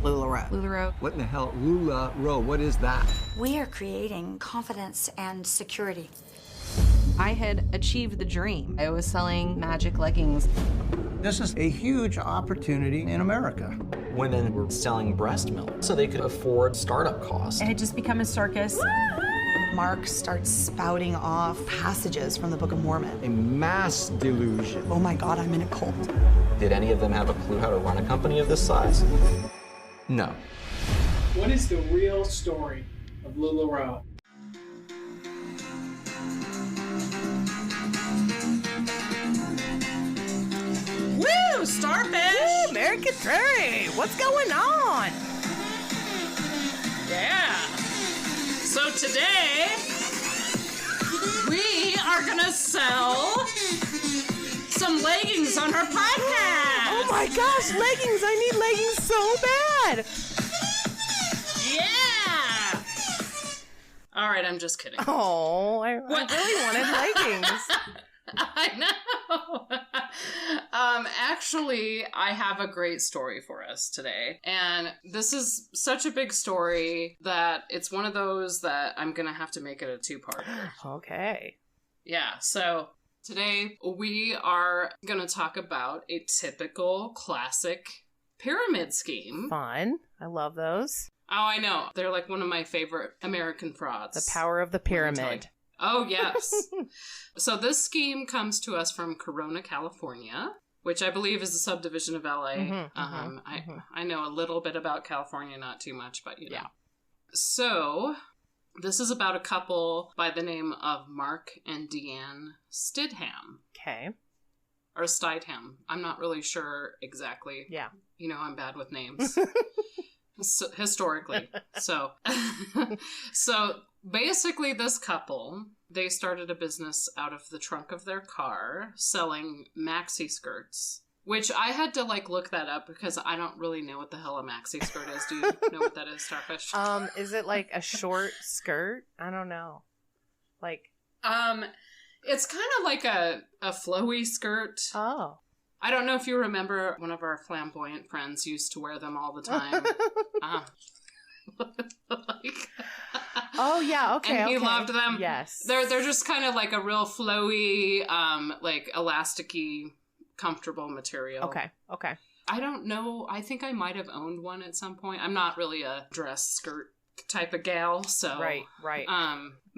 LuLaRoe. LuLaRoe. What in the hell? LuLaRoe, what is that? We are creating confidence and security. I had achieved the dream. I was selling magic leggings. This is a huge opportunity in America. Women were selling breast milk so they could afford startup costs. It had just become a circus. Mark starts spouting off passages from the Book of Mormon. A mass delusion. Oh my God, I'm in a cult. Did any of them have a clue how to run a company of this size? No. What is the real story of LuLaRoe? Woo! Starfish! Woo, American Curry! What's going on? Yeah. So today, we are gonna sell some leggings on our podcast. Oh my gosh, leggings! I need leggings so bad! Yeah! All right, I'm just kidding. Oh, I really wanted leggings. I know. Actually, I have a great story for us today. And this is such a big story that it's one of those that I'm going to have to make it a two-parter. Okay. Yeah, so today we are going to talk about a typical classic pyramid scheme. Fun. I love those. Oh, I know. They're like one of my favorite American frauds. The power of the pyramid. Oh, yes. So this scheme comes to us from Corona, California, which I believe is a subdivision of LA. I know a little bit about California, not too much, but you know. Yeah. So this is about a couple by the name of Mark and Deanne Stidham. Okay. Or Stidham. I'm not really sure exactly. Yeah. You know, I'm bad with names. Historically. So basically this couple, they started a business out of the trunk of their car selling maxi skirts, which I had to look that up because I don't really know what the hell a maxi skirt is. Do you know what that is, Starfish? Is it like a short skirt? I don't know. It's kind of like a flowy skirt. Oh. I don't know if you remember, one of our flamboyant friends used to wear them all the time. Oh yeah, okay. And he loved them. Yes. They're just kind of like a real flowy, elasticy, comfortable material. Okay. I don't know. I think I might have owned one at some point. I'm not really a dress skirt type of gal, so Right.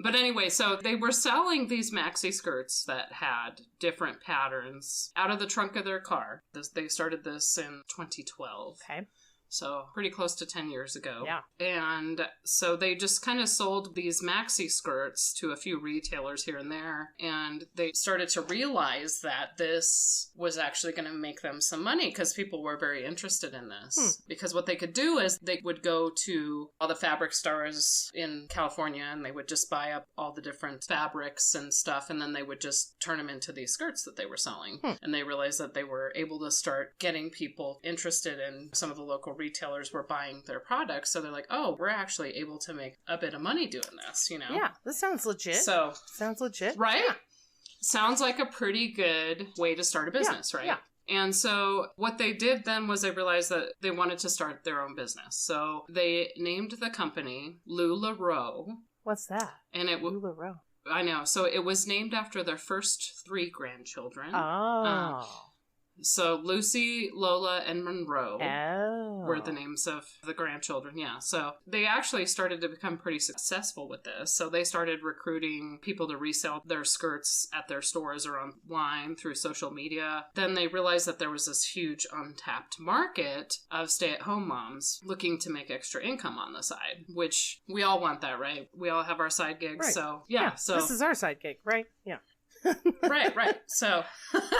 But anyway, so they were selling these maxi skirts that had different patterns out of the trunk of their car. They started this in 2012. Okay. So pretty close to 10 years ago. Yeah. And so they just kind of sold these maxi skirts to a few retailers here and there. And they started to realize that this was actually going to make them some money because people were very interested in this. Because what they could do is they would go to all the fabric stores in California and they would just buy up all the different fabrics and stuff. And then they would just turn them into these skirts that they were selling. And they realized that they were able to start getting people interested in some of the local retailers were buying their products, so they're like, oh, we're actually able to make a bit of money doing this, you know? Yeah, this sounds legit. Sounds legit. Right? Yeah. Sounds like a pretty good way to start a business, right? Yeah. And so what they did then was they realized that they wanted to start their own business. So they named the company LuLaRoe. What's that? And LuLaRoe. I know. So it was named after their first 3 grandchildren. Oh. So Lucy, Lola, and Monroe were the Oh. names of the grandchildren, yeah. So they actually started to become pretty successful with this. So they started recruiting people to resell their skirts at their stores or online through social media. Then they realized that there was this huge untapped market of stay-at-home moms looking to make extra income on the side, which we all want that, right? We all have our side gigs, Right. so yeah. So this is our side gig, right? Yeah. right. So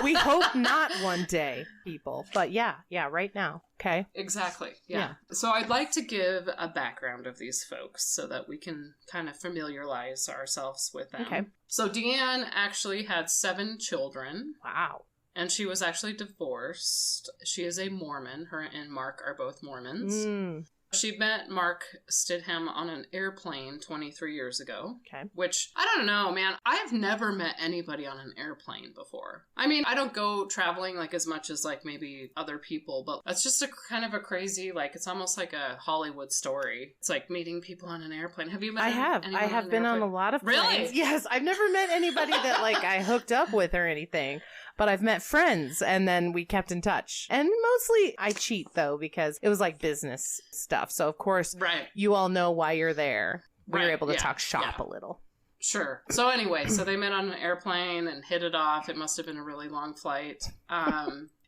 we hope not one day, people. But yeah, right now. Okay. Exactly. Yeah. So I'd like to give a background of these folks so that we can kind of familiarize ourselves with them. Okay. So Deanne actually had 7 children. Wow. And she was actually divorced. She is a Mormon. Her and Mark are both Mormons. She met Mark Stidham on an airplane 23 years ago. Okay. Which, I don't know, man. I've never met anybody on an airplane before. I mean, I don't go traveling like as much as like maybe other people, but that's just a kind of a crazy, like, it's almost like a Hollywood story. It's like meeting people on an airplane. Have you met anyone I have been on a lot of planes. Really? Yes. I've never met anybody that like I hooked up with or anything. But I've met friends, and then we kept in touch. And mostly I cheat, though, because it was like business stuff. So, of course, you all know why you're there. We were able to talk shop a little. Sure. So anyway, so they met on an airplane and hit it off. It must have been a really long flight.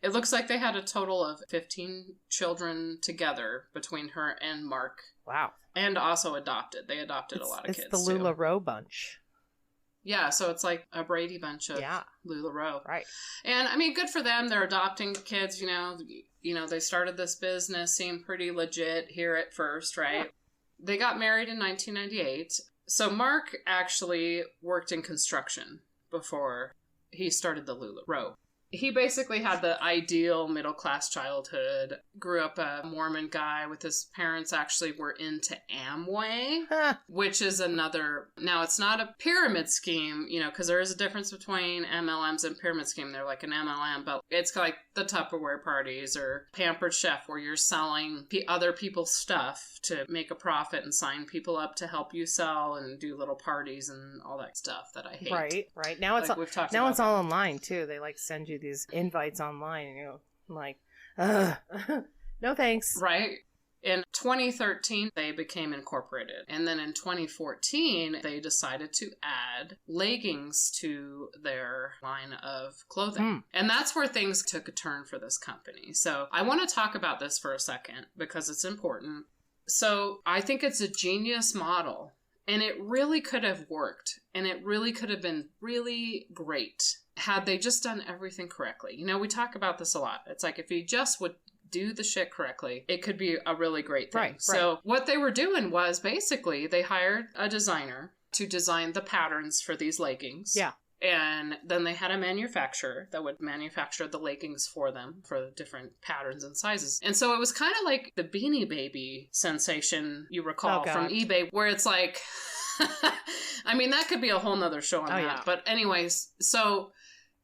It looks like they had a total of 15 children together between her and Mark. Wow. And also adopted. They adopted a lot of kids, It's the LuLaRoe bunch. Yeah, so it's like a Brady bunch of LuLaRoe. Right. And I mean, good for them. They're adopting kids, you know, they started this business, seemed pretty legit here at first, right? Yeah. They got married in 1998. So Mark actually worked in construction before he started the LuLaRoe. He basically had the ideal middle-class childhood, grew up a Mormon guy with his parents actually were into Amway, which is another, now it's not a pyramid scheme, you know, because there is a difference between MLMs and pyramid scheme. They're like an MLM, but it's like the Tupperware parties or Pampered Chef where you're selling other people's stuff to make a profit and sign people up to help you sell and do little parties and all that stuff that I hate. Right. Now it's like all, all online too. They like send you these invites online and you're like, no thanks. Right. In 2013, they became incorporated. And then in 2014, they decided to add leggings to their line of clothing. And that's where things took a turn for this company. So I want to talk about this for a second because it's important. So I think it's a genius model. And it really could have worked. And it really could have been really great had they just done everything correctly. You know, we talk about this a lot. It's like if you just would do the shit correctly, it could be a really great thing. Right. So what they were doing was basically they hired a designer to design the patterns for these leggings. Yeah. And then they had a manufacturer that would manufacture the leggings for them for the different patterns and sizes. And so it was kind of like the Beanie Baby sensation you recall from eBay, where it's like, I mean, that could be a whole nother show on that. Yeah. But anyways, so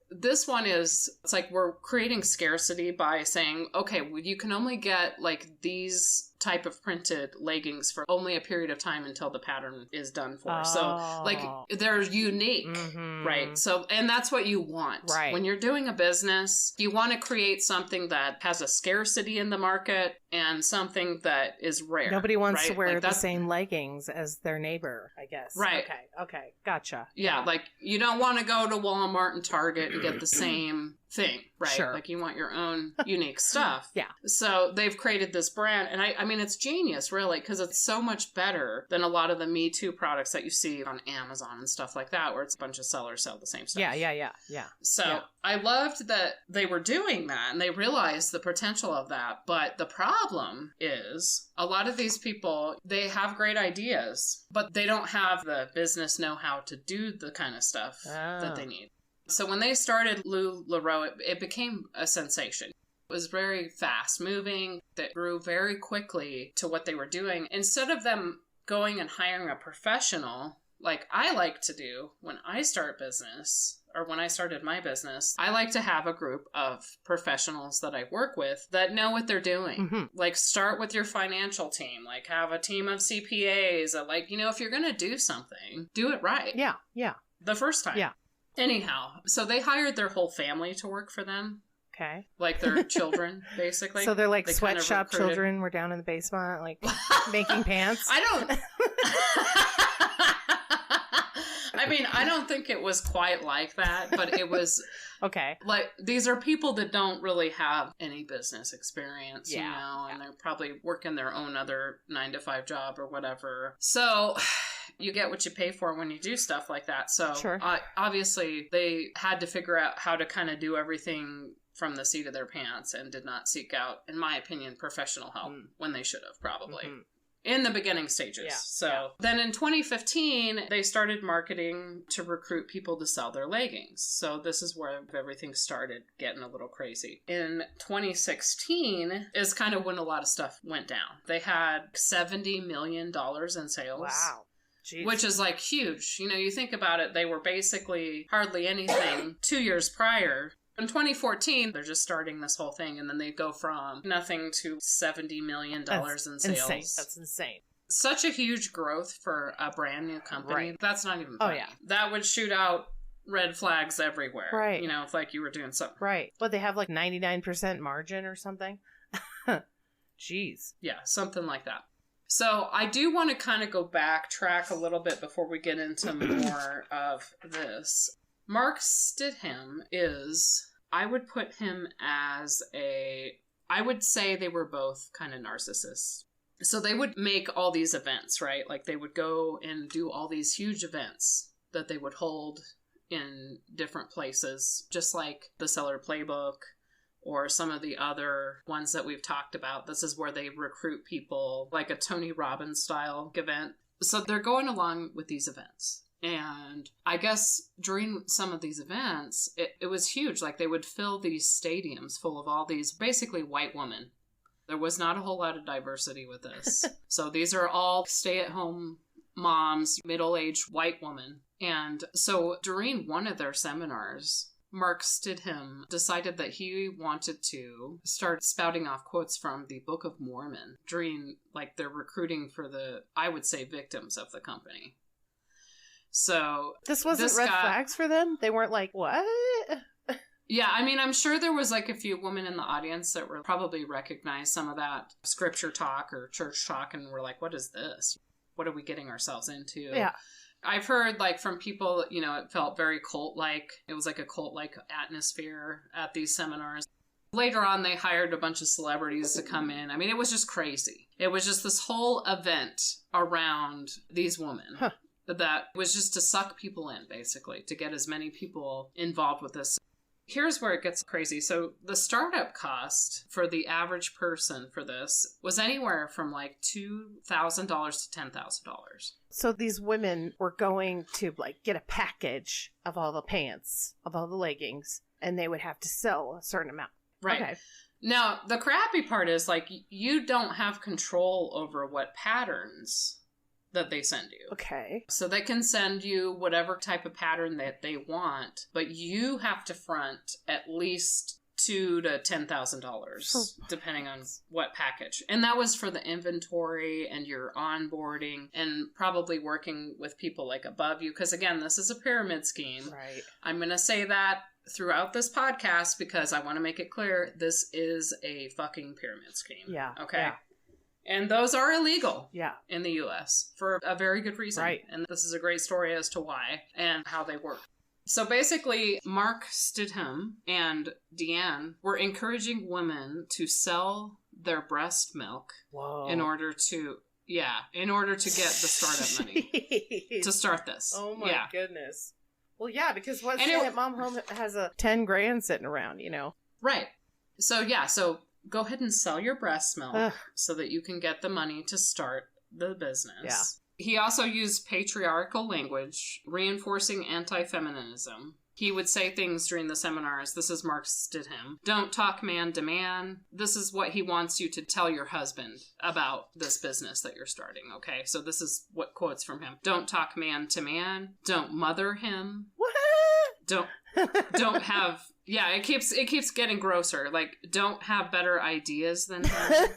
this one is, it's like we're creating scarcity by saying, okay, well, you can only get like these type of printed leggings for only a period of time until the pattern is done for. So like they're unique, right? So, and that's what you want. Right. When you're doing a business, you want to create something that has a scarcity in the market and something that is rare. Nobody wants to wear the same leggings as their neighbor, I guess. Right. Okay. Gotcha. Yeah, like you don't want to go to Walmart and Target and get the same thing, right? Sure. Like you want your own unique stuff. Yeah. So they've created this brand, and I mean, it's genius, really, because it's so much better than a lot of the Me Too products that you see on Amazon and stuff like that, where it's a bunch of sellers sell the same stuff. Yeah. So I loved that they were doing that, and they realized the potential of that. But the problem is, a lot of these people, they have great ideas, but they don't have the business know-how to do the kind of stuff that they need. So when they started LuLaRoe, it became a sensation. It was very fast moving. That grew very quickly to what they were doing. Instead of them going and hiring a professional, like I like to do when I start business, or when I started my business, I like to have a group of professionals that I work with that know what they're doing. Like start with your financial team, like have a team of CPAs, like, you know, if you're going to do something, do it right. Yeah. The first time. Yeah. Anyhow, so they hired their whole family to work for them. Okay. Like their children, basically. So they're like sweatshop children. We're down in the basement, like making pants. I don't think it was quite like that, but it was okay. Like these are people that don't really have any business experience, you know, and they're probably working their own other 9-to-5 job or whatever. So you get what you pay for when you do stuff like that. So obviously they had to figure out how to kind of do everything from the seat of their pants and did not seek out, in my opinion, professional help when they should have probably. in the beginning stages. Yeah. So then in 2015, they started marketing to recruit people to sell their leggings. So this is where everything started getting a little crazy. In 2016 is kind of when a lot of stuff went down. They had $70 million in sales. Wow. Jeez. Which is like huge. You know, you think about it, they were basically hardly anything 2 years prior. In 2014, they're just starting this whole thing, and then they go from nothing to $70 million in sales. Insane. That's insane. Such a huge growth for a brand new company. Right. That's not even funny. Oh, yeah. That would shoot out red flags everywhere. Right. You know, if like you were doing something. Right. But they have like 99% margin or something? Jeez. Yeah, something like that. So I do want to kind of go backtrack a little bit before we get into more of this. Mark Stidham is... I would put him as I would say they were both kind of narcissists. So they would make all these events, right? Like they would go and do all these huge events that they would hold in different places, just like the Seller Playbook or some of the other ones that we've talked about. This is where they recruit people, like a Tony Robbins style event. So they're going along with these events. And I guess during some of these events, it was huge. Like they would fill these stadiums full of all these basically white women. There was not a whole lot of diversity with this. So these are all stay-at-home moms, middle-aged white women. And so during one of their seminars, Mark Stidham decided that he wanted to start spouting off quotes from the Book of Mormon during like their recruiting for the, I would say, victims of the company. So this wasn't red flags for them? They weren't like, what? Yeah, I mean, I'm sure there was like a few women in the audience that were probably recognized some of that scripture talk or church talk and were like, what is this? What are we getting ourselves into? Yeah. I've heard like from people, you know, it felt very cult-like. It was like a cult-like atmosphere at these seminars. Later on, they hired a bunch of celebrities to come in. I mean, it was just crazy. It was just this whole event around these women. Huh. That was just to suck people in, basically, to get as many people involved with this. Here's where it gets crazy. So the startup cost for the average person for this was anywhere from like $2,000 to $10,000. So these women were going to like get a package of all the pants, of all the leggings, and they would have to sell a certain amount. Right. Okay. Now, the crappy part is like you don't have control over what patterns that they send you. Okay. So they can send you whatever type of pattern that they want, but you have to front at least $2,000 to $10,000 depending on what package. And that was for the inventory and your onboarding and probably working with people like above you. Because again, this is a pyramid scheme. Right. I'm going to say that throughout this podcast because I want to make it clear this is a fucking pyramid scheme. Yeah. Okay. Yeah. And those are illegal in the U.S. for a very good reason. Right. And this is a great story as to why and how they work. So basically, Mark Stidham and Deanne were encouraging women to sell their breast milk in order to get the startup money to start this. Oh my goodness. Well, yeah, because what mom home has a 10 grand sitting around, you know. Right. So go ahead and sell your breast milk so that you can get the money to start the business. Yeah. He also used patriarchal language, reinforcing anti-feminism. He would say things during the seminars. This is Mark Stidham. Don't talk man to man. This is what he wants you to tell your husband about this business that you're starting, okay? So this is what quotes from him. Don't talk man to man. Don't mother him. What? Don't have... Yeah, it keeps getting grosser. Like, don't have better ideas than him.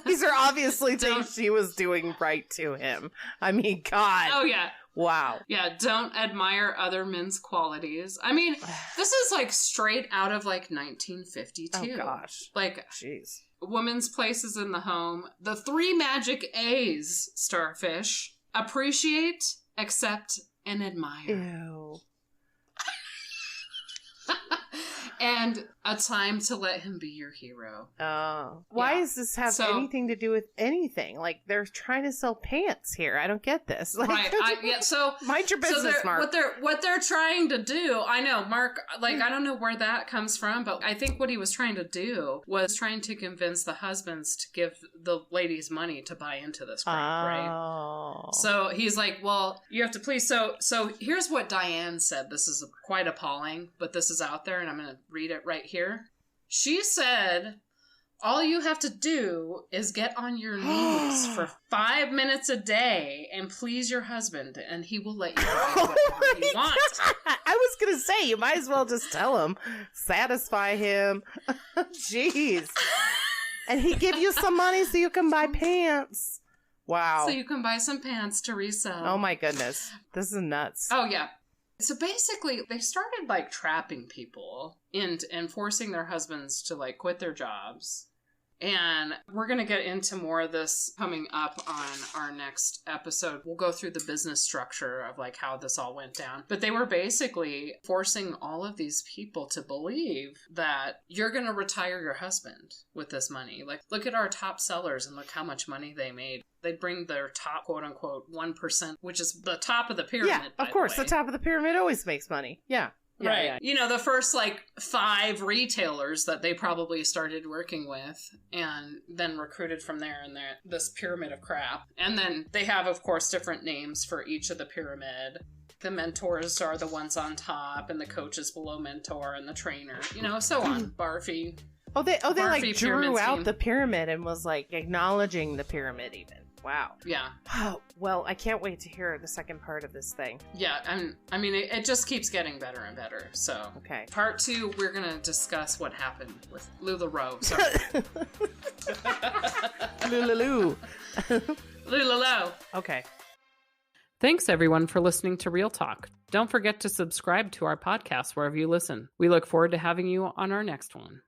These are obviously things she was doing right to him. I mean, God. Oh, yeah. Wow. Yeah, don't admire other men's qualities. I mean, this is like straight out of like 1952. Oh, gosh. Like, jeez. Women's places in the home. The 3 magic A's, Starfish. Appreciate, accept, and admire. Ew. And a time to let him be your hero. Oh. Why does this have anything to do with anything? Like, they're trying to sell pants here. I don't get this. Like, right. So mind your business, Mark. What they're trying to do, I know, Mark, like, I don't know where that comes from, but I think what he was trying to do was trying to convince the husbands to give the ladies money to buy into this crap, right? So he's like, well, you have to please. So here's what Diane said. This is quite appalling, but this is out there, and I'm going to read it right here. She said, all you have to do is get on your knees for 5 minutes a day and please your husband, and he will let you buy whatever he wants. I was going to say, you might as well just tell him. Satisfy him. Jeez. And he give you some money so you can buy pants. Wow. So you can buy some pants to resell. Oh my goodness. This is nuts. Oh yeah. So basically, they started like trapping people and forcing their husbands to like quit their jobs. And we're going to get into more of this coming up on our next episode. We'll go through the business structure of like how this all went down. But they were basically forcing all of these people to believe that you're going to retire your husband with this money. Like, look at our top sellers and look how much money they made. They'd bring their top, quote unquote, 1%, which is the top of the pyramid. Yeah, of course. The top of the pyramid always makes money. Yeah. Yeah, right. Yeah. You know, the first like 5 retailers that they probably started working with and then recruited from there in this pyramid of crap. And then they have, of course, different names for each of the pyramid. The mentors are the ones on top and the coaches below mentor and the trainer, you know, so on. Barfy. Oh, they like drew out scheme. The pyramid and was like acknowledging the pyramid even. Wow. Yeah. Oh, well, I can't wait to hear the second part of this thing. Yeah, I mean, it just keeps getting better and better. So, okay. Part 2, we're going to discuss what happened with LuLaRoe. Sorry. LuLaRoe. Okay. Thanks, everyone, for listening to Real Talk. Don't forget to subscribe to our podcast wherever you listen. We look forward to having you on our next one.